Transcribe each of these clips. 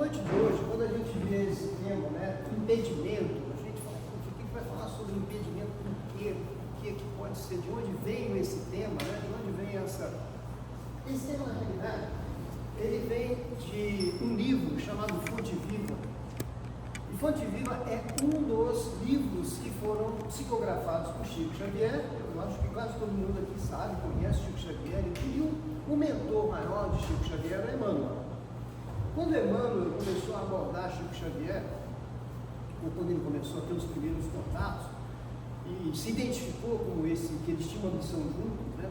noite de hoje, quando a gente vê esse tema, né, impedimento, a gente fala, o que vai falar sobre impedimento, por quê? O que pode ser, de onde veio esse tema, né, de onde vem essa... Esse tema, na realidade, ele vem de um livro chamado Fonte Viva. E Fonte Viva é um dos livros que foram psicografados por Chico Xavier. Eu acho que quase todo mundo aqui sabe, conhece Chico Xavier, e o mentor maior de Chico Xavier era Emmanuel. Quando Emmanuel começou a abordar Chico Xavier, ou quando ele começou a ter os primeiros contatos, e se identificou como esse, que eles tinham uma missão juntos, né?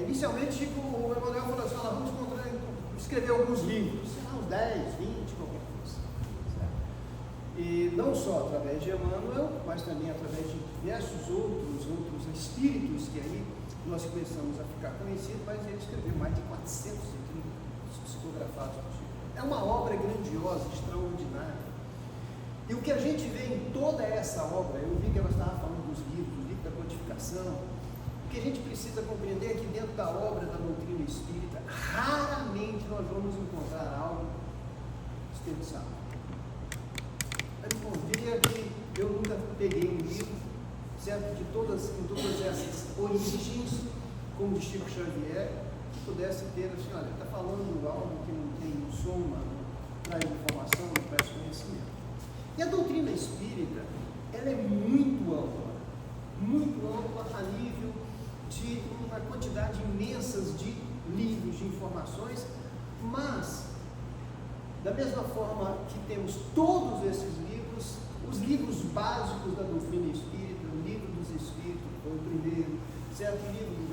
Inicialmente, o Emmanuel falou assim, vamos escrever alguns livros, sei lá, uns 10, 20, qualquer coisa. Certo? E não só através de Emmanuel, mas também através de diversos outros espíritos que aí nós começamos a ficar conhecidos, mas ele escreveu mais de 430 psicografados por Chico. É uma obra grandiosa, extraordinária. E o que a gente vê em toda essa obra, eu vi que ela estava falando dos livros, do livro da codificação, o que a gente precisa compreender é que dentro da obra da doutrina espírita, raramente nós vamos encontrar algo desperdiçado. Diria que eu nunca peguei um livro, certo, em todas essas origens, como de Chico Xavier, que pudesse ter assim, olha, está falando algo que não tem soma, não traz informação, não traz conhecimento. E a doutrina espírita, ela é muito ampla a nível de uma quantidade imensa de livros, de informações, mas, da mesma forma que temos todos esses livros, os livros básicos da doutrina espírita, o livro dos Espíritos, foi o primeiro, certo? O livro do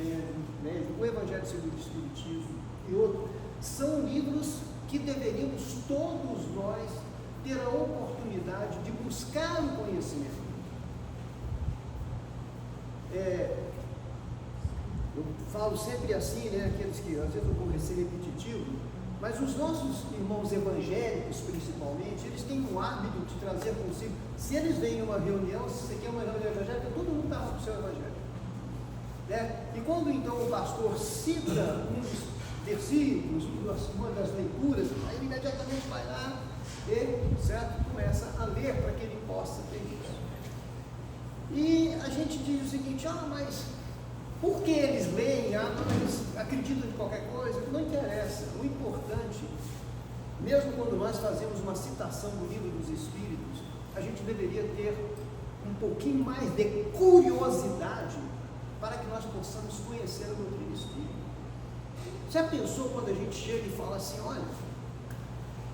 médico, o Evangelho segundo o Espiritismo e outro, são livros que deveríamos todos nós ter a oportunidade de buscar o conhecimento. Eu falo sempre assim, né, aqueles que às vezes eu vou ser repetitivo, mas os nossos irmãos evangélicos, principalmente, eles têm um hábito de trazer consigo, se eles vêm em uma reunião, se você quer uma reunião evangélica, todo mundo está com o seu evangelho. Né? E quando então o pastor cita um dos versículos, uma das leituras, aí ele imediatamente vai lá e, certo, começa a ler para que ele possa ter isso. E a gente diz o seguinte, mas por que eles leem? Eles acreditam em qualquer coisa? Não interessa. O importante, mesmo quando nós fazemos uma citação do livro dos Espíritos, a gente deveria ter um pouquinho mais de curiosidade para que nós possamos conhecer a doutrina espírita. Já pensou quando a gente chega e fala assim, olha,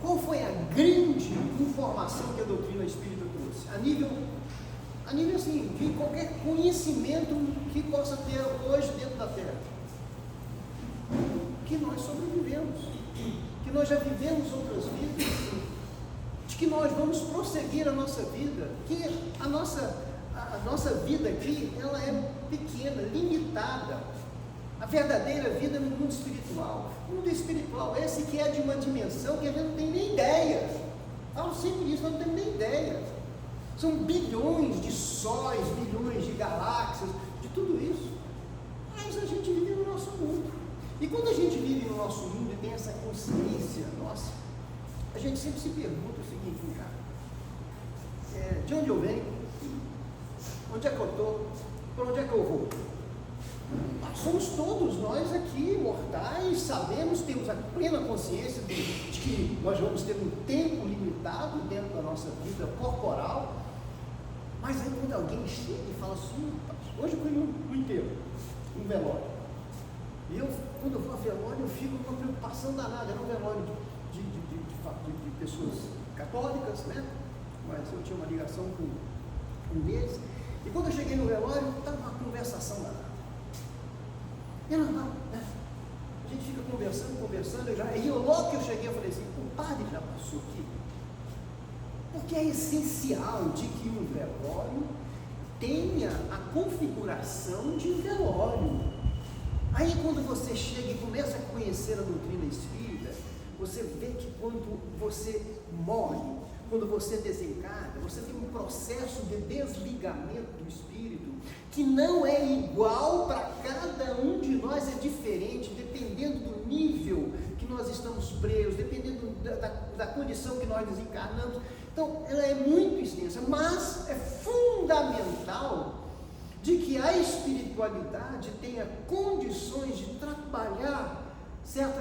qual foi a grande informação que a doutrina espírita trouxe? A nível assim, de qualquer conhecimento que possa ter hoje dentro da Terra. Que nós sobrevivemos, que nós já vivemos outras vidas, de que nós vamos prosseguir a nossa vida, que a nossa vida aqui, ela é pequena, limitada. A verdadeira vida é no mundo espiritual. O mundo espiritual, esse que é de uma dimensão que a gente não tem nem ideia. Falo sempre isso, nós não temos nem ideia. São bilhões de sóis, bilhões de galáxias, de tudo isso. Mas a gente vive no nosso mundo. E quando a gente vive no nosso mundo e tem essa consciência nossa, a gente sempre se pergunta o seguinte, cara, de onde eu venho? Onde é que eu estou? Para onde é que eu vou? Somos todos nós aqui mortais, sabemos, temos a plena consciência de que nós vamos ter um tempo limitado dentro da nossa vida corporal, mas aí quando alguém chega e fala assim, hoje eu fui no enterro, um velório, e quando eu vou a velório eu fico com uma preocupação danada, era um velório de pessoas católicas, né? Mas eu tinha uma ligação com um deles, e quando eu cheguei no velório, estava uma conversação danada. É normal, né? A gente fica conversando, e logo que eu cheguei, eu falei assim, o padre já passou aqui? Porque é essencial de que um velório tenha a configuração de velório. Aí quando você chega e começa a conhecer a doutrina espírita, você vê que quando você morre, quando você desencarna, você tem um processo de desligamento do espírito que não é igual para cada um de nós, é diferente, dependendo do nível que nós estamos presos, dependendo da condição que nós desencarnamos. Então, ela é muito extensa, mas é fundamental de que a espiritualidade tenha condições de trabalhar, certo?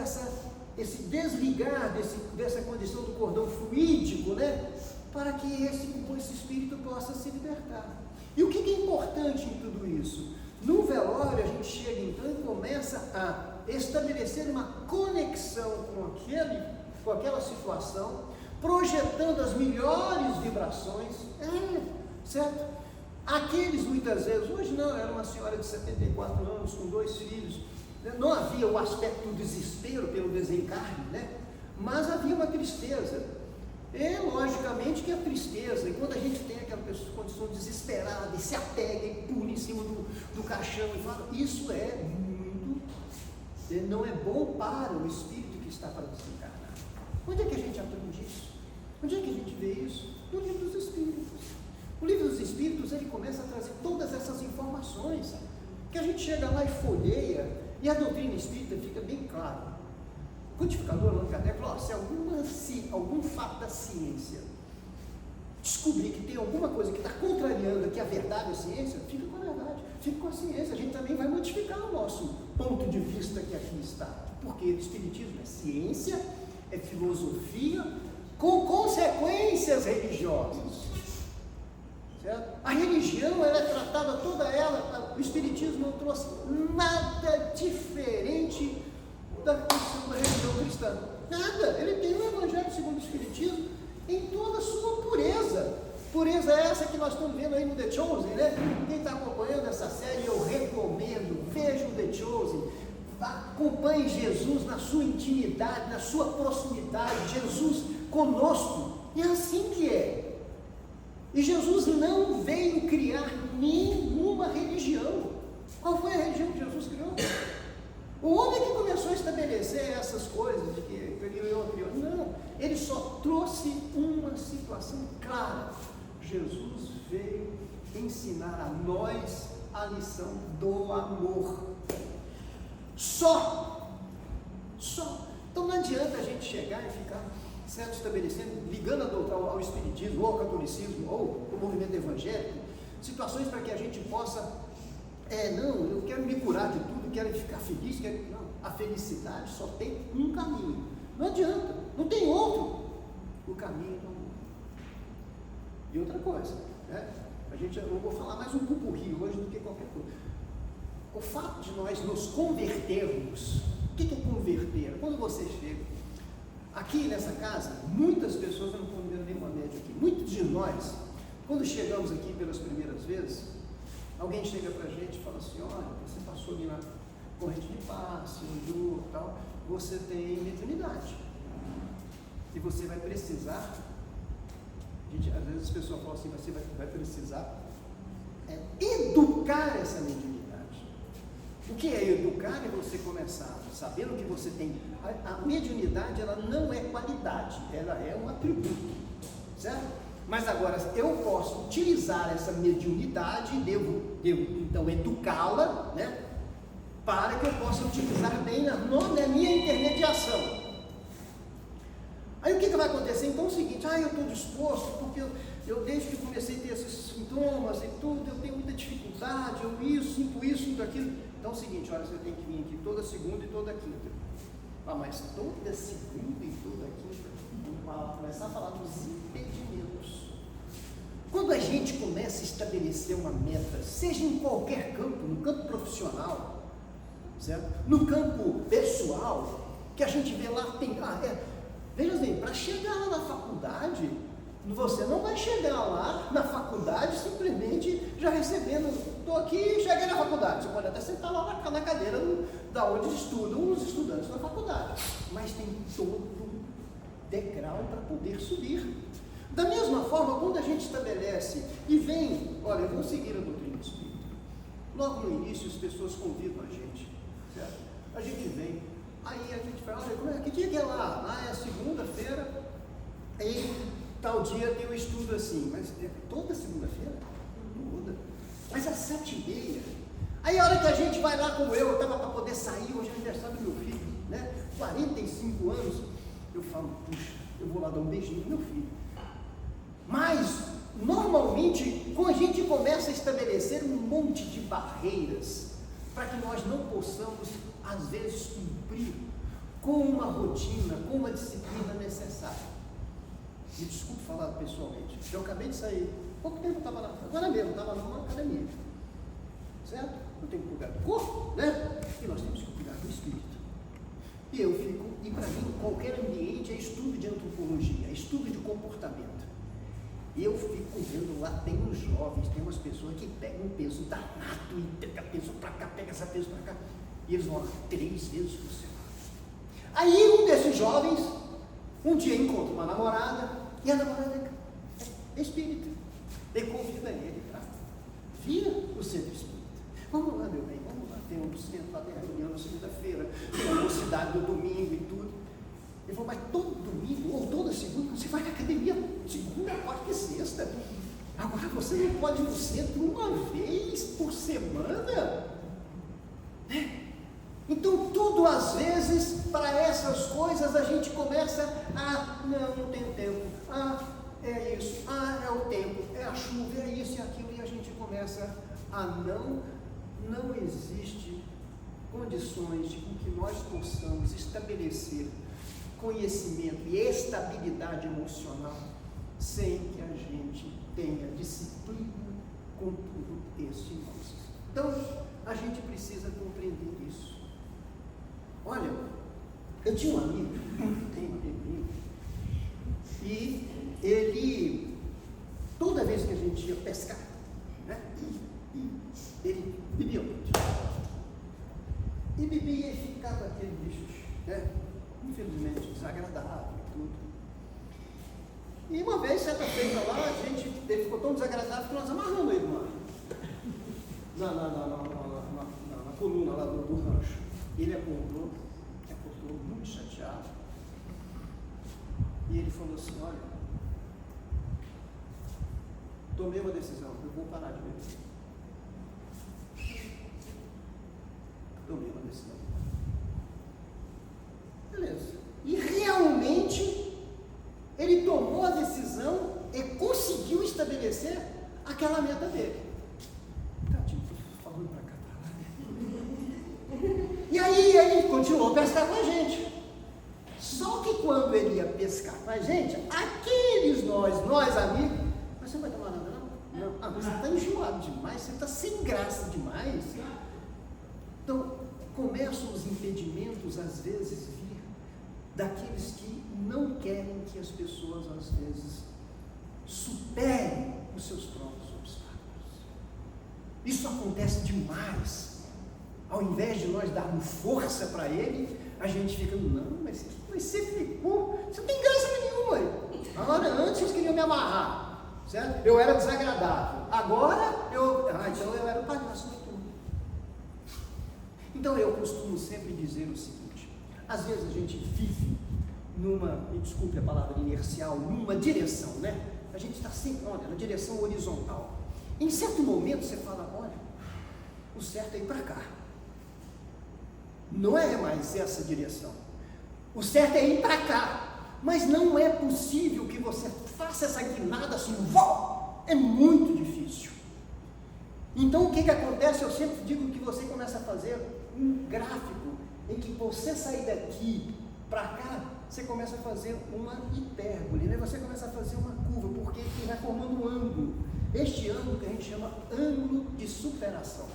Esse desligar dessa condição do cordão fluídico, né? Para que esse espírito possa se libertar. E o que é importante em tudo isso? No velório a gente chega então e começa a estabelecer uma conexão com aquela situação, projetando as melhores vibrações, certo? Aqueles muitas vezes, hoje não, era uma senhora de 74 anos com 2 filhos, não havia o aspecto do desespero pelo desencarne, né? Mas havia uma tristeza. É logicamente que a tristeza, e quando a gente tem aquela pessoa em condição desesperada e se apega e pula em cima do caixão e fala, isso não é bom para o espírito que está para desencarnar. Onde é que a gente aprende isso? Onde é que a gente vê isso? No livro dos Espíritos. O livro dos Espíritos, ele começa a trazer todas essas informações, que a gente chega lá e folheia, e a doutrina espírita fica bem clara. O codificador Allan Kardec falou, se algum fato da ciência descobrir que tem alguma coisa que está contrariando aqui a verdade da ciência, fica com a verdade, fica com a ciência. A gente também vai modificar o nosso ponto de vista que aqui está, porque o espiritismo é ciência, é filosofia, com consequências religiosas, certo? A religião, ela é tratada toda ela, o espiritismo não trouxe nada diferente da religião cristã, nada. Ele tem o Evangelho segundo o Espiritismo em toda a sua pureza essa que nós estamos vendo aí no The Chosen, né? Quem está acompanhando essa série, eu recomendo, veja o The Chosen, acompanhe Jesus na sua intimidade, na sua proximidade, Jesus conosco, e é assim que é. E Jesus não veio criar nenhuma religião. Qual foi a religião que Jesus criou? O homem que começou a estabelecer essas coisas, de que criou, não, ele só trouxe uma situação clara. Jesus veio ensinar a nós a lição do amor. Só. Então não adianta a gente chegar e ficar, certo, estabelecendo, ligando ao espiritismo, ou ao catolicismo, ou ao movimento evangélico, situações para que a gente possa não, eu quero me curar de tudo, quero ficar feliz, não, a felicidade só tem um caminho, não adianta, não tem outro, o caminho do amor. E outra coisa, né? Eu vou falar mais um pupurri hoje do que qualquer coisa. O fato de nós nos convertermos, o que é converter? Quando você chega aqui nessa casa, muitas pessoas, eu não estou vendo nenhuma média aqui, muitos de nós, quando chegamos aqui pelas primeiras vezes, alguém chega para a gente e fala assim, olha, você passou ali na corrente de passe, no duro e tal, você tem mediunidade. E você vai precisar, às vezes as pessoas falam assim, você vai precisar educar essa mediunidade. O que é educar? É você começar sabendo que você tem. A mediunidade, ela não é qualidade, ela é um atributo, certo? Mas agora, eu posso utilizar essa mediunidade, devo então educá-la, né, para que eu possa utilizar bem na minha intermediação. Aí o que vai acontecer? Então é o seguinte, eu estou disposto, porque eu desde que comecei a ter esses sintomas e tudo, eu tenho muita dificuldade, eu sinto aquilo. Então é o seguinte, olha, você tem que vir aqui toda segunda e toda quinta. Mas toda segunda e toda quinta, vamos começar a falar dos impedimentos. Quando a gente começa a estabelecer uma meta, seja em qualquer campo, no campo profissional, certo? No campo pessoal, que a gente vê lá, veja bem, para chegar lá na faculdade, você não vai chegar lá na faculdade simplesmente já recebendo, estou aqui, cheguei na faculdade. Você pode até sentar lá na cadeira da onde estudam os estudantes da faculdade, mas tem todo um degrau para poder subir. Da mesma forma, quando a gente estabelece e vem, olha, eu vou seguir a doutrina espírita. Logo no início as pessoas convidam a gente, certo? A gente vem, aí a gente fala, olha, que dia que é lá? Lá é segunda-feira, e tal dia tem um estudo assim, mas é toda segunda-feira? Não muda. Mas às 7h30, aí a hora que a gente vai lá, como eu estava para poder sair, hoje é aniversário do meu filho, né? 45 anos, eu falo, puxa, eu vou lá dar um beijinho no meu filho. Mas, normalmente, quando a gente começa a estabelecer um monte de barreiras, para que nós não possamos, às vezes, cumprir com uma rotina, com uma disciplina necessária. Me desculpe falar pessoalmente, eu acabei de sair, pouco tempo eu estava lá, agora mesmo, estava numa academia, certo? Eu tenho que cuidar do corpo, né? E nós temos que cuidar do espírito. E para mim, qualquer ambiente é estudo de antropologia, é estudo de comportamento. E eu fico vendo lá, tem uns jovens, tem umas pessoas que pegam um peso danado e pega peso para cá, pega essa peso para cá, e eles vão lá 3 vezes por semana. Aí um desses jovens, um dia encontra uma namorada, e a namorada é espírita. Ele convida ele para vir o centro espírita. Vamos lá, meu bem, vamos lá, tem um centro lá, tem a reunião na segunda-feira, tem a mocidade no domingo e tudo. Ele falou, mas todo domingo ou toda segunda, você vai na academia segunda, quarta e sexta. Agora você não pode ir no centro uma vez por semana? Então, tudo às vezes, para essas coisas, a gente começa a, não tenho tempo, é isso, é o tempo, é a chuva, é isso e aquilo, e a gente começa a não existe condições de que nós possamos estabelecer conhecimento e estabilidade emocional sem que a gente tenha disciplina com tudo isso em nós. Então, a gente precisa compreender isso. Olha, eu tinha um amigo, tenho um amigo meu, e ele, toda vez que a gente ia pescar, né, ele bebia muito. E bebia e ficava aquele bicho, né, infelizmente desagradável e tudo. E uma vez, certa feita lá, ele ficou tão desagradável que nós amarramos ele na coluna lá do rancho. Ele acordou muito chateado. E ele falou assim, olha, tomei uma decisão, eu vou parar de beber. Tomei uma decisão. Beleza. E realmente, ele tomou a decisão e conseguiu estabelecer aquela meta dele. Tá, tipo, falando pra cá, E aí ele continuou a pescar com a gente. Só que quando ele ia pescar com a gente, nós amigos, mas você não vai tomar nada não? Não. Você está enjoado demais, você está sem graça demais. Então, começam os impedimentos, às vezes, vir daqueles que não querem que as pessoas, às vezes, superem os seus próprios obstáculos. Isso acontece demais. Ao invés de nós darmos força para ele, a gente fica, não, mas você ficou, você não tem graça nenhuma. Agora, antes vocês queriam me amarrar, certo? Eu era desagradável. Agora, então eu era o palhaço da turma. Então, eu costumo sempre dizer o seguinte, às vezes a gente vive me desculpe a palavra inercial, numa direção, né? A gente está sempre, na direção horizontal. Em certo momento você fala, o certo é ir para cá. Não é mais essa direção. O certo é ir para cá. Mas não é possível que você faça essa guinada assim, é muito difícil. Então o que acontece? Eu sempre digo que você começa a fazer um gráfico em que você sair daqui para cá, você começa a fazer uma hipérbole, né? Você começa a fazer uma curva, porque ele vai formando um ângulo. Este ângulo que a gente chama ângulo de superação.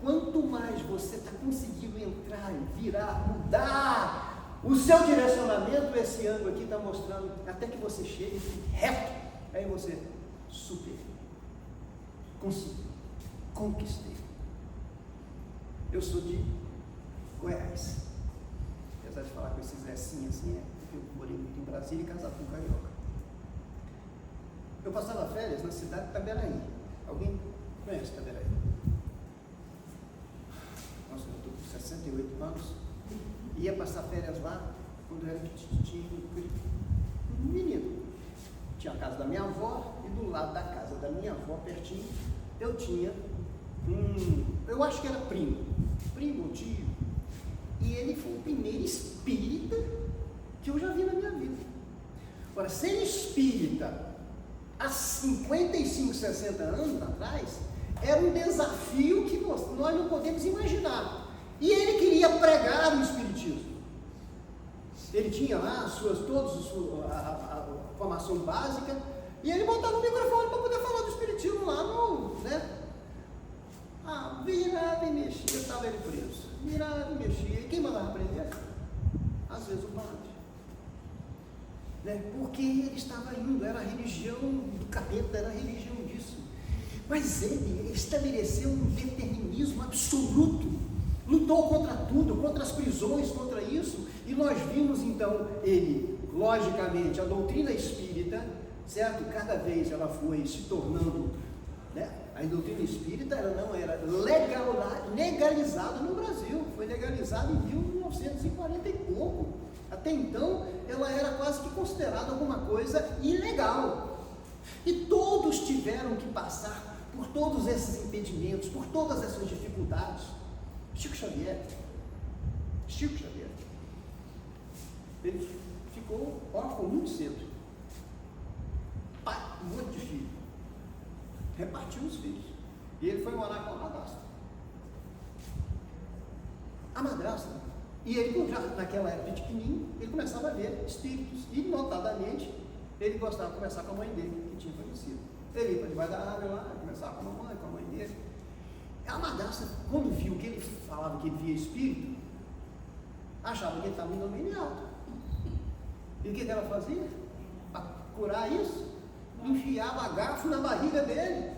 Quanto mais você está conseguindo entrar, virar, mudar o seu direcionamento, esse ângulo aqui está mostrando, até que você chegue reto, aí você superou, conseguiu, conquistei. Eu sou de Goiás, apesar de falar com esses S assim, porque eu morei muito em Brasília e casado com carioca. Eu passava férias na cidade de Itaberaí. Alguém conhece Itaberaí? Nossa, eu estou com 68 anos. Ia passar férias lá quando eu era um menino. Tinha a casa da minha avó e do lado da casa da minha avó, pertinho, eu tinha eu acho que era primo ou tio. E ele foi o primeiro espírita que eu já vi na minha vida. Agora, ser espírita há 55, 60 anos atrás, era um desafio que nós não podemos imaginar. E ele queria pregar o espiritismo. Ele tinha lá a formação básica, e ele botava o microfone para poder falar do espiritismo lá no, né? Virava e mexia, estava ele preso. Virava e mexia. E quem mandava prender? Às vezes o padre. Né? Porque ele estava indo, era a religião do capeta, era a religião disso. Mas ele estabeleceu um determinismo absoluto, lutou contra tudo, contra as prisões, contra isso, e nós vimos então ele, logicamente, a doutrina espírita, certo? Cada vez ela foi se tornando, né? A doutrina espírita ela não era legalizada no Brasil, foi legalizada em 1940 e pouco. Até então, ela era quase que considerada alguma coisa ilegal. E todos tiveram que passar por todos esses impedimentos, por todas essas dificuldades. Chico Xavier, ele ficou órfão muito cedo. Pai, um monte de filho. Repartiu os filhos. E ele foi morar com a madrasta. A madrasta, e ele já naquela época de pequenininho, ele começava a ver espíritos. E notadamente, ele gostava de conversar com a mãe dele, que tinha falecido. Ele ia para debaixo da árvore lá, conversava com a mãe dele. A madrasta, quando viu que ele falava que ele via espírito, achava que ele estava em domínio alto. E o que ela fazia? Para curar isso, enfiava garfo na barriga dele.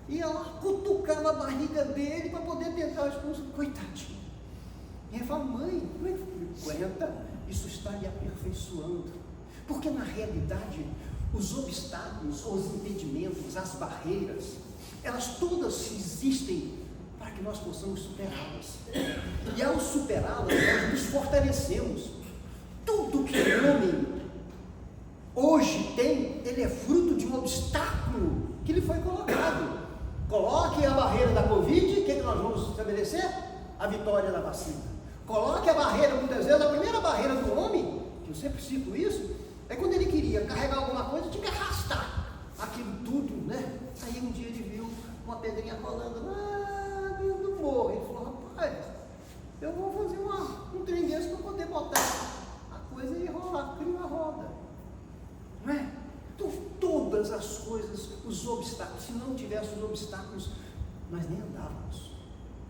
E ela cutucava a barriga dele para poder tentar expulsar. Coitadinho. E ele fala, mãe, não aguenta, isso está lhe aperfeiçoando. Porque na realidade, os obstáculos, os impedimentos, as barreiras, elas todas existem para que nós possamos superá-las. E ao superá-las, nós nos fortalecemos. Tudo que o homem hoje tem, ele é fruto de um obstáculo que lhe foi colocado. Coloque a barreira da Covid, o que nós vamos estabelecer? A vitória da vacina. Coloque a barreira, muitas vezes, a primeira barreira do homem, que eu sempre cito isso, é quando ele queria carregar alguma coisa, tinha que arrastar aquilo tudo, né? Aí um dia ele viu uma pedrinha rolando lá dentro do morro. Ele falou, rapaz, eu vou fazer um trem desse para poder botar a coisa e rolar, criar a roda. Não é? Então, todas as coisas, os obstáculos, se não tivesse os obstáculos, nós nem andávamos,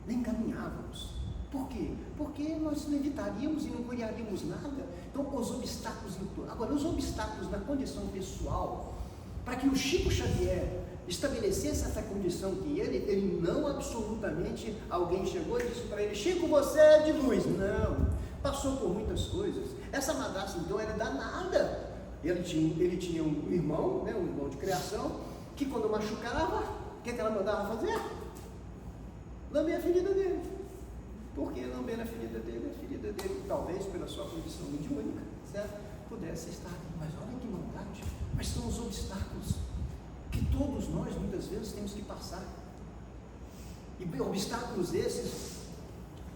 nem caminhávamos. Por quê? Porque nós não evitaríamos e não criaríamos nada. Então, os obstáculos em tudo. Agora, os obstáculos na condição pessoal, para que o Chico Xavier estabelecesse essa condição que ele não absolutamente, alguém chegou e disse para ele, Chico, você é de luz. Não, passou por muitas coisas. Essa madrasta, então, era danada. Ele tinha um irmão, né, um irmão de criação, que quando machucava, o que ela mandava fazer? Lamber a ferida dele. Porque lambendo a ferida dele, talvez pela sua condição mediúnica, certo? Pudesse estar. Mas olha que maldade. Mas são os obstáculos que todos nós, muitas vezes, temos que passar. E obstáculos esses,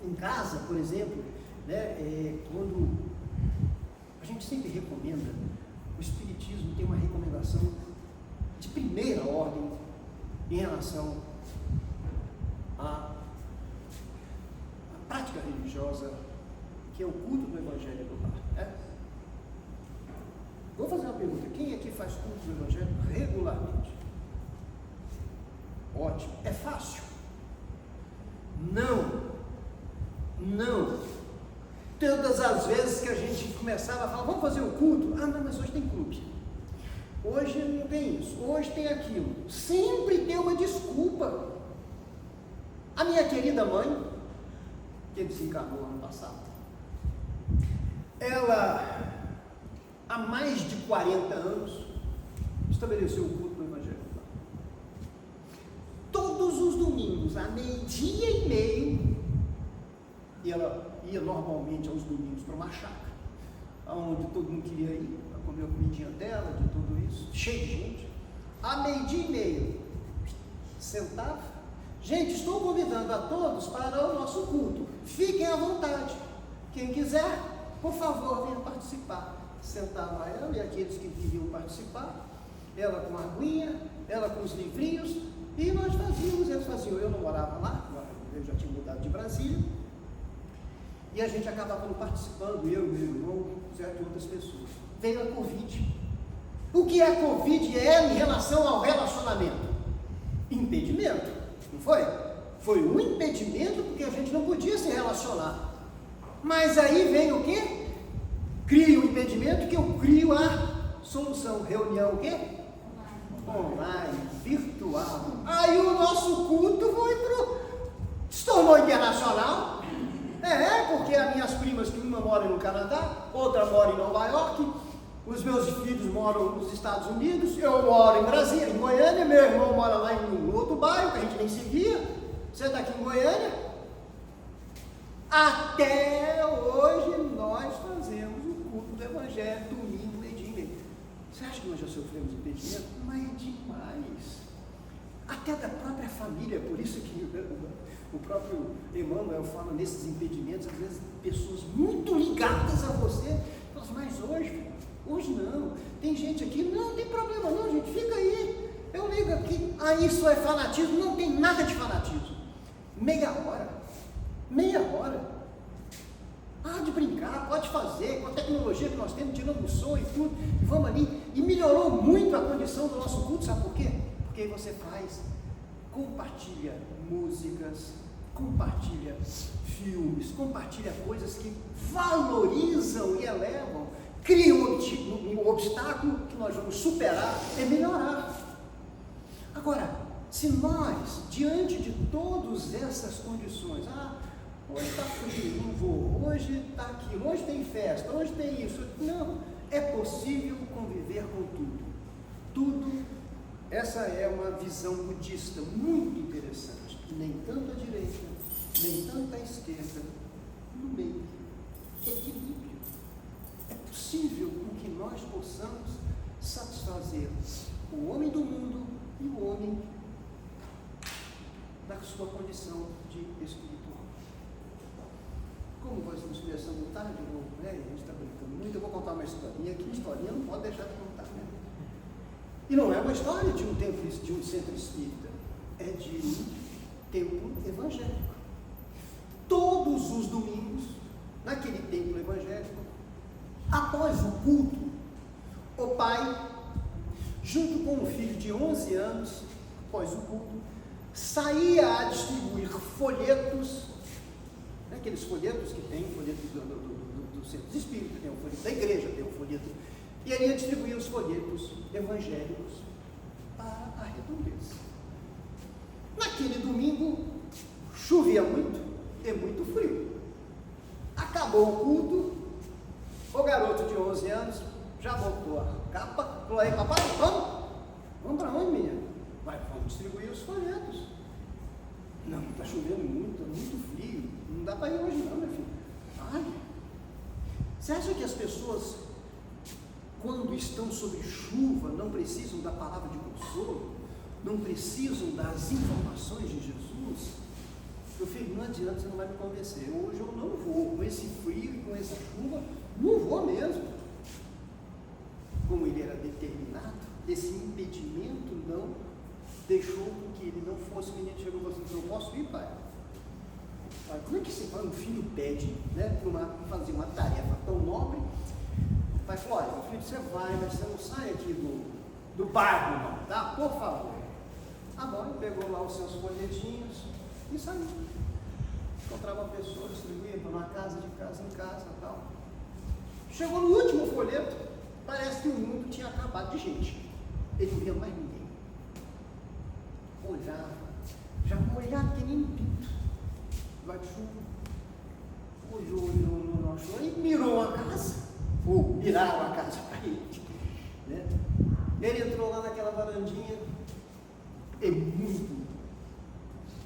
em casa, por exemplo, né, quando a gente sempre recomenda, o Espiritismo tem uma recomendação de primeira ordem em relação à prática religiosa, que é o culto do Evangelho do lar. Vou fazer uma pergunta, quem aqui faz culto do Evangelho regularmente? Ótimo, é fácil? Não. Todas as vezes que a gente começava a falar, vamos fazer o culto? Ah, não, mas hoje tem clube. Hoje não tem isso, hoje tem aquilo. Sempre tem uma desculpa. A minha querida mãe, que desencarnou ano passado, ela, há mais de 40 anos, estabeleceu o culto do Evangelho. Todos os domingos, a 12:30, e ela ia normalmente aos domingos para uma chácara, onde todo mundo queria ir, para comer a comidinha dela, de tudo isso, cheio de gente. À 12:30, sentava. Gente, estou convidando a todos para o nosso culto. Fiquem à vontade. Quem quiser, por favor, venha participar. Sentava ela e aqueles que queriam participar, ela com a aguinha, ela com os livrinhos, e nós fazíamos, eles faziam. Eu não morava lá, eu já tinha mudado de Brasília, e a gente acabava não participando, eu, meu irmão, certo, e outras pessoas. Veio a Covid. O que a Covid é em relação ao relacionamento? Impedimento, não foi? Foi um impedimento porque a gente não podia se relacionar. Mas aí vem o quê? Crio o impedimento que eu crio a solução. Reunião o quê? Online, virtual. Aí o nosso culto se tornou internacional. Porque as minhas primas, que uma mora no Canadá, outra mora em Nova York, os meus filhos moram nos Estados Unidos, eu moro em Brasília, em Goiânia, meu irmão mora lá em outro bairro, que a gente nem se via, você está aqui em Goiânia. Até hoje nós fazemos o culto do Evangelho, domingo, meio-dia e meio. Você acha que nós já sofremos impedimento? Mas é demais. Até da própria família, por isso que o próprio Emmanuel fala nesses impedimentos, às vezes pessoas muito ligadas a você, mas hoje não, tem gente aqui, não tem problema não, gente, fica aí, eu ligo aqui, isso é fanatismo, não tem nada de fanatismo, meia hora, de brincar, pode fazer, com a tecnologia que nós temos, tirando o som e tudo, vamos ali, e melhorou muito a condição do nosso culto, sabe por quê? Porque aí você compartilha músicas, compartilha filmes, compartilha coisas que valorizam e elevam, cria um obstáculo que nós vamos superar e melhorar. Agora, se nós, diante de todas essas condições, hoje está frio, não vou, hoje está aquilo, hoje tem festa, hoje tem isso, não, é possível conviver com tudo. Essa é uma visão budista muito interessante, nem tanto à direita, nem tanto à esquerda, no meio, equilíbrio. É possível com que nós possamos satisfazer o homem do mundo e o homem na sua condição de espiritual. Como nós estamos começando tarde, a gente está brincando muito, eu vou contar uma historinha que historinha não pode deixar de contar, né? E não é uma história de um templo, de um centro espírita, é de um templo evangélico. Todos os domingos, naquele templo evangélico, após o culto, o pai, junto com um filho de 11 anos, após o culto, saía a distribuir folhetos, aqueles folhetos que tem, folhetos do centro espírita, tem o folheto da igreja, tem o folheto, e ele ia distribuir os folhetos evangélicos para a redondeza. Naquele domingo, chovia muito e muito frio. Acabou o culto, o garoto de 11 anos já botou a capa, falou: aí papai, vamos para onde, menino? Vamos distribuir os folhetos. Não, está chovendo muito frio, não dá para ir hoje não, meu filho. Você acha que as pessoas, quando estão sob chuva, não precisam da palavra de consolo? Não precisam das informações de Jesus? Meu filho, não adianta, você não vai me convencer. Hoje eu não vou, com esse frio e com essa chuva, não vou mesmo. Como ele era determinado, esse impedimento não deixou com que ele não fosse. O menino chegou e falou assim: não posso ir, pai? Pai, como é que você vai? Um filho pede, né, para fazer uma tarefa tão nobre. O pai falou: olha, meu filho, você vai, mas você não sai aqui do bairro, não, tá? Por favor. Tá bom, ele pegou lá os seus folhetinhos e saiu. Encontrava pessoas, distribuía na casa, de casa em casa e tal. Chegou no último folheto, parece que o mundo tinha acabado de gente. Ele não via mais ninguém. Olhava, já molhado que nem um pinto. Vai de chuva. Olhou, não achou, e mirou a casa. Ou miraram a casa para ele. Né? Ele entrou lá naquela varandinha, muito,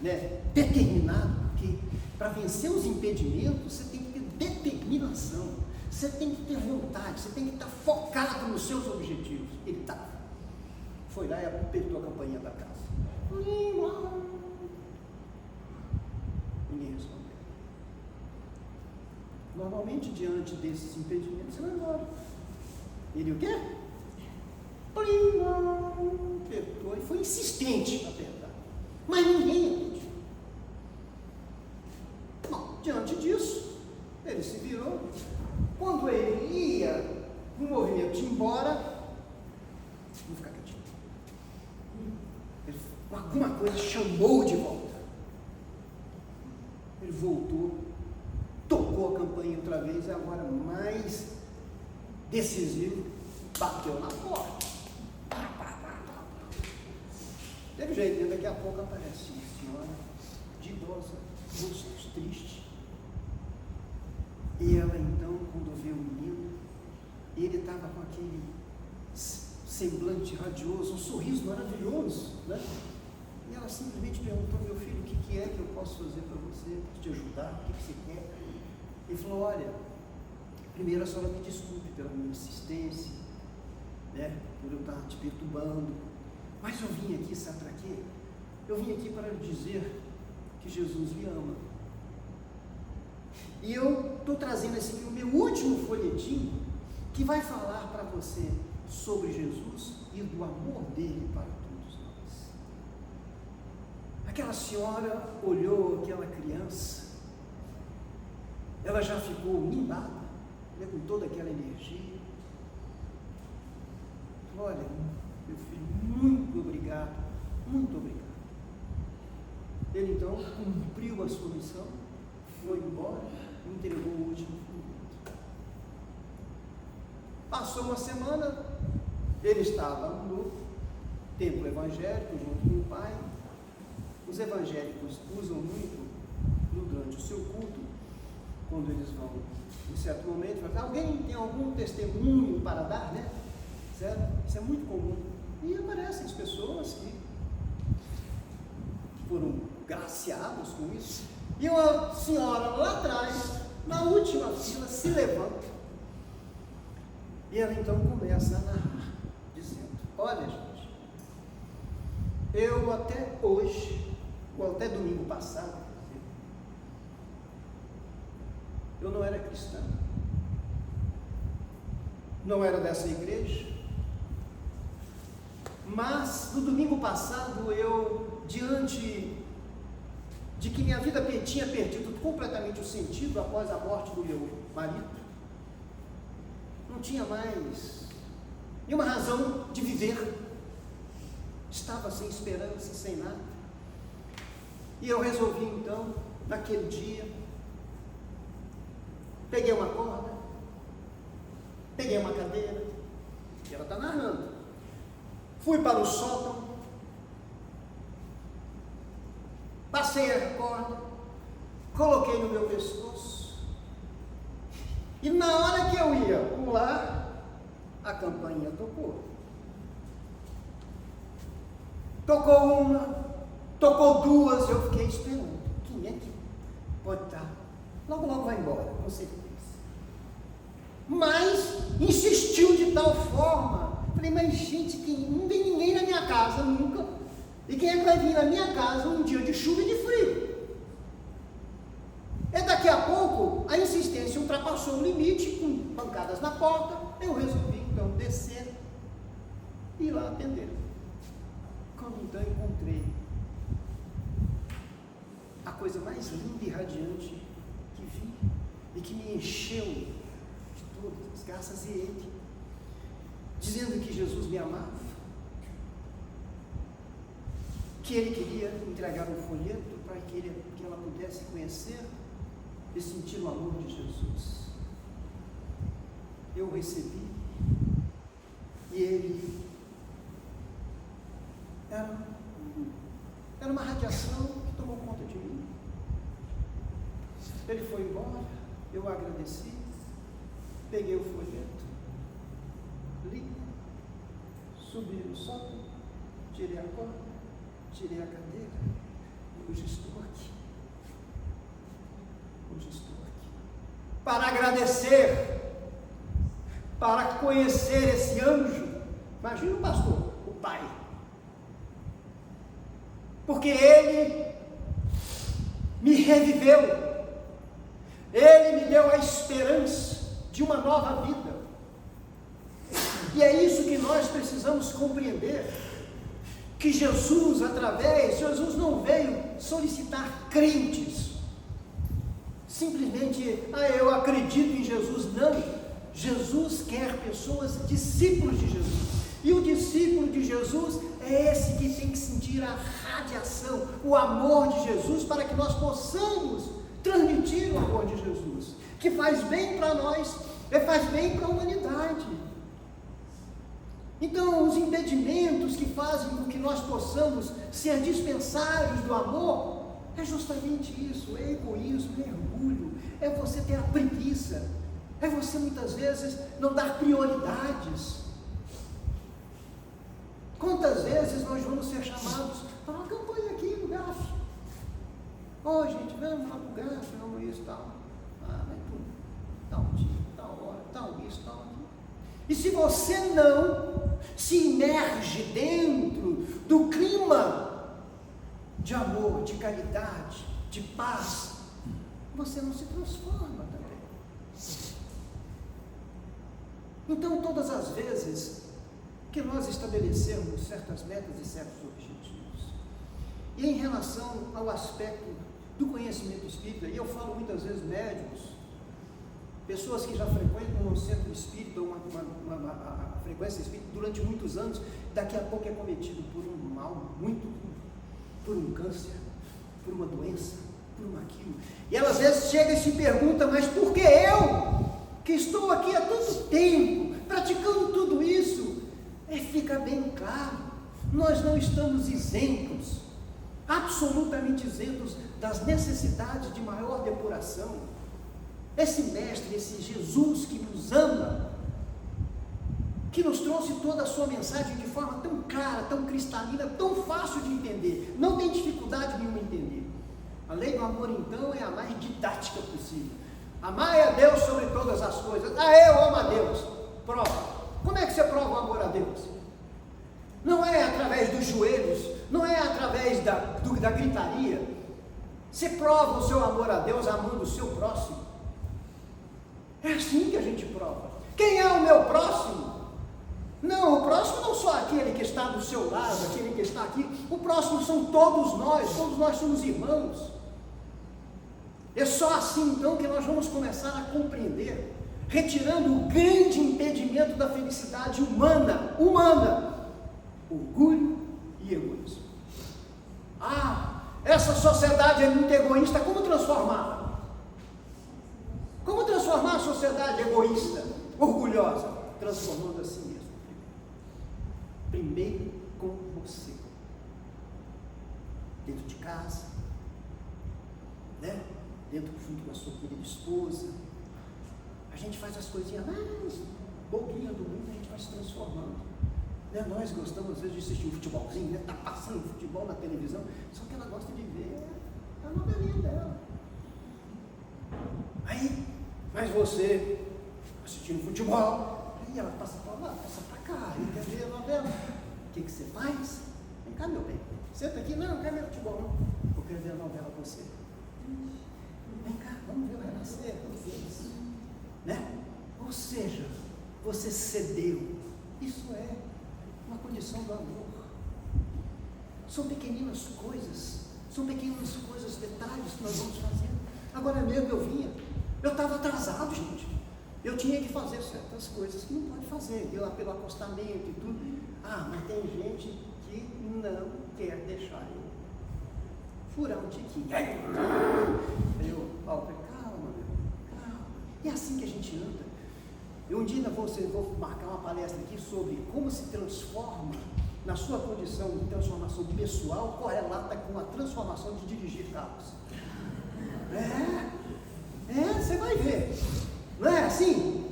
né, determinado, porque para vencer os impedimentos você tem que ter determinação, você tem que ter vontade, você tem que estar focado nos seus objetivos. Ele estava. Foi lá e apertou a campainha da casa. Ninguém respondeu. Normalmente, diante desses impedimentos, você vai embora. Ele o quê? Apertou e foi insistente para apertar. Mas ninguém apertou. Bom, diante disso, ele se virou. Quando ele ia no movimento de ir embora, vou ficar quietinho. Alguma coisa chamou de volta. Ele voltou, tocou a campainha outra vez, agora mais decisivo, bateu na porta. Teve jeito, né? Daqui a pouco aparece uma senhora de idosa, rosto triste. E ela então, quando vê o menino, ele estava com aquele semblante radioso, um sorriso maravilhoso, né? E ela simplesmente perguntou: meu filho, o que é que eu posso fazer para você? Posso te ajudar? O que você quer? Ele falou: olha, primeiro a senhora me desculpe pela minha insistência, né? Por eu estar te perturbando, mas eu vim aqui, sabe para quê? Eu vim aqui para lhe dizer que Jesus lhe ama. E eu estou trazendo esse aqui, o meu último folhetim, que vai falar para você sobre Jesus e do amor dele para todos nós. Aquela senhora olhou aquela criança, ela já ficou mimbada, né, com toda aquela energia. Olha, meu filho, muito obrigado, muito obrigado. Ele então cumpriu a sua missão, foi embora, entregou o último folheto. Passou uma semana, ele estava no templo evangélico junto com o pai. Os evangélicos usam muito durante o seu culto, quando eles vão, em certo momento, falar: alguém tem algum testemunho para dar, né? Certo? Isso é muito comum. E aparecem as pessoas que foram graciadas com isso. E uma senhora lá atrás, na última fila, se levanta. E ela então começa a narrar, dizendo: olha, gente, eu até hoje, ou até domingo passado, eu não era cristã, não era dessa igreja, mas no domingo passado eu, diante de que minha vida tinha perdido completamente o sentido após a morte do meu marido, não tinha mais nenhuma razão de viver, estava sem esperança, sem nada, e eu resolvi então, naquele dia, peguei uma corda, peguei uma cadeira, e ela está narrando, fui para o sótão, passei a corda, coloquei no meu pescoço, e na hora que eu ia pular, a campainha tocou. Tocou uma, tocou duas, eu fiquei esperando. Quem é que pode estar? Logo, logo vai embora, com certeza. Mas insistiu de tal forma. Falei: mas gente, não tem ninguém na minha casa nunca. E quem é que vai vir na minha casa um dia de chuva e de frio? Daqui a pouco, a insistência ultrapassou o limite, com pancadas na porta. Eu resolvi então descer e ir lá atender. Quando então encontrei a coisa mais linda e radiante que vi e que me encheu de todas as graças, e ele dizendo que Jesus me amava, que ele queria entregar um folheto para que ela pudesse conhecer e sentir o amor de Jesus. Eu recebi, e ele era uma radiação que tomou conta de mim. Ele foi embora, eu agradeci, peguei o folheto, li, subi no sótão, tirei a corda, tirei a cadeira, e hoje estou aqui. Hoje estou aqui para agradecer, para conhecer esse anjo. Imagina o pastor, o pai, porque ele me reviveu, Ele me deu a esperança de uma nova vida. E é isso que nós precisamos compreender, que Jesus não veio solicitar crentes, simplesmente, eu acredito em Jesus. Não, Jesus quer pessoas, discípulos de Jesus, e o discípulo de Jesus é esse que tem que sentir a radiação, o amor de Jesus, para que nós possamos transmitir o amor de Jesus, que faz bem para nós, faz bem para a humanidade. Então, os impedimentos que fazem com que nós possamos ser dispensários do amor, é justamente isso, é egoísmo, é orgulho, é você ter a preguiça, é você muitas vezes não dar prioridades. Quantas vezes nós vamos ser chamados para uma campanha aqui no GAF? Gente, vamos lá para o GAF, vamos isso e tal. Mas tal dia, tal hora, tal isso, tal aquilo. E se você não se imerge dentro do clima de amor, de caridade, de paz, você não se transforma também. Então, todas as vezes que nós estabelecemos certas metas e certos objetivos, e em relação ao aspecto do conhecimento espírita, e eu falo muitas vezes médicos, pessoas que já frequentam um centro espírita, uma frequência espírita durante muitos anos, daqui a pouco é cometido por um mal muito, por um câncer, por uma doença, por aquilo. E ela às vezes chega e se pergunta, mas por que eu, que estou aqui há tanto tempo, praticando tudo isso? Fica bem claro, nós não estamos isentos, absolutamente isentos das necessidades de maior depuração. Esse mestre, esse Jesus que nos ama, que nos trouxe toda a sua mensagem de forma tão clara, tão cristalina, tão fácil de entender, não tem dificuldade nenhuma em entender. A lei do amor, então, é a mais didática possível. Amai a Deus sobre todas as coisas. Eu amo a Deus. Prova. Como é que você prova o amor a Deus? Não é através dos joelhos, não é através da gritaria. Você prova o seu amor a Deus amando o seu próximo. É assim que a gente prova. Quem é o meu próximo? Não, o próximo não só aquele que está do seu lado, aquele que está aqui. O próximo são todos nós somos irmãos. É só assim então que nós vamos começar a compreender, retirando o grande impedimento da felicidade humana, orgulho e egoísmo. Essa sociedade é muito egoísta, como transformá-la? Como transformar a sociedade egoísta, orgulhosa? Transformando a si mesmo. Primeiro com você. Dentro de casa, dentro junto com a sua querida esposa. A gente faz as coisinhas mais bobinhas do mundo, a gente vai se transformando. Nós gostamos às vezes de assistir um futebolzinho, tá passando futebol na televisão, só que ela gosta de ver a novelinha dela. Mas você assistindo futebol, aí ela passa para lá, passa para cá, e quer ver a novela. O que você faz? Vem cá, meu bem, senta aqui, não quero ver futebol não, eu quero ver a novela com você. Vem cá, vamos ver o renascer, vamos ver isso. Ou seja, você cedeu. Isso é uma condição do amor. São pequenas coisas, detalhes que nós vamos fazendo. Agora mesmo eu estava atrasado, gente. Eu tinha que fazer certas coisas que não pode fazer, ir lá pelo acostamento e tudo. Mas tem gente que não quer deixar eu furar um tiquinho. Calma, E é assim que a gente anda. Eu um dia vou marcar uma palestra aqui sobre como se transforma na sua condição de transformação pessoal, correlata com a transformação de dirigir carros. Você vai ver. Não é assim?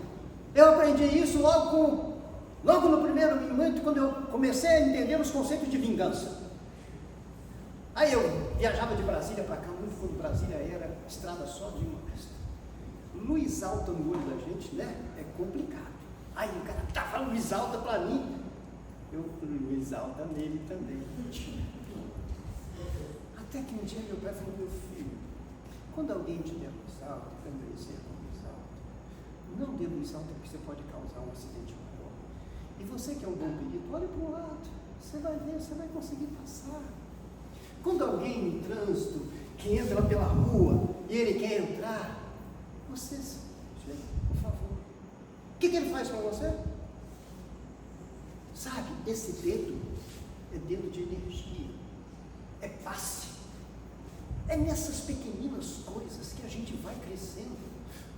Eu aprendi isso logo no primeiro momento, quando eu comecei a entender os conceitos de vingança. Aí eu viajava de Brasília para cá, muito quando Brasília era estrada só de uma pista. Luz alta no olho da gente, é complicado. Aí o cara tava luz alta para mim, eu luz alta nele também. Até que um dia meu pai falou: meu filho, Quando alguém te der luz alta, cangrecer com luz alta, não dê luz alta porque você pode causar um acidente maior. E você que é um bom perito, olha para o lado, você vai ver, você vai conseguir passar. Quando alguém em trânsito, que entra pela rua e ele quer entrar, você chega, por favor. O que ele faz para você? Sabe, esse dedo é dedo de energia, é passe. É nessas pequeninas coisas que a gente vai crescendo,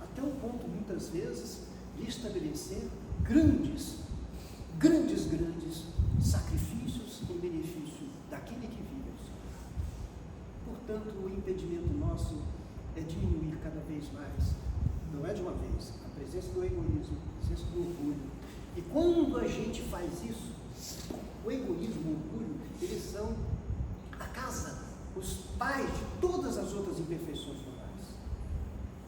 até o ponto, muitas vezes, de estabelecer grandes sacrifícios em benefício daquele que vive ao seu lado. Portanto, o impedimento nosso é diminuir cada vez mais, não é de uma vez, a presença do egoísmo, a presença do orgulho. E quando a gente faz isso, o egoísmo, o orgulho, eles são a casa, os pais de todas as outras imperfeições morais.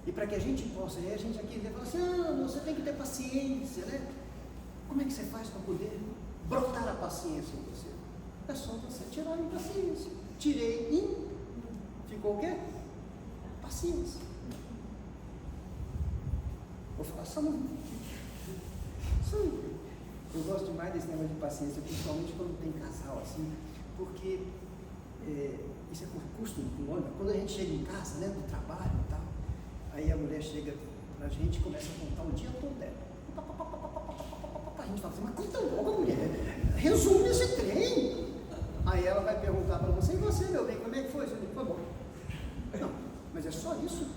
E para que a gente possa, a gente aqui fala assim, você tem que ter paciência, né? Como é que você faz para poder brotar a paciência em você? É só você tirar a impaciência. Tirei ficou o quê? Paciência. Vou falar só um. Eu gosto demais desse negócio de paciência, principalmente quando tem casal assim, porque isso é por costume, quando a gente chega em casa, né, do trabalho e tal, aí a mulher chega pra gente e começa a contar o dia todo dela. A gente fala assim, mas conta logo, mulher, resume esse trem. Aí ela vai perguntar para você, e você, meu bem, como é que foi? Você diz, foi bom. Não, mas é só isso?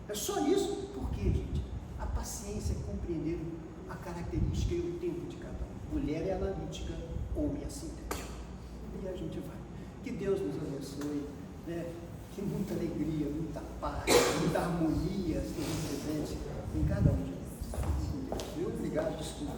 É só isso? Por quê, gente? A paciência é compreender a característica e o tempo de cada um. Mulher é analítica, homem é sintético. E a gente vai. Que Deus nos abençoe, né? Que muita alegria, muita paz, muita harmonia esteja presente em cada um de nós. Obrigado, desculpa.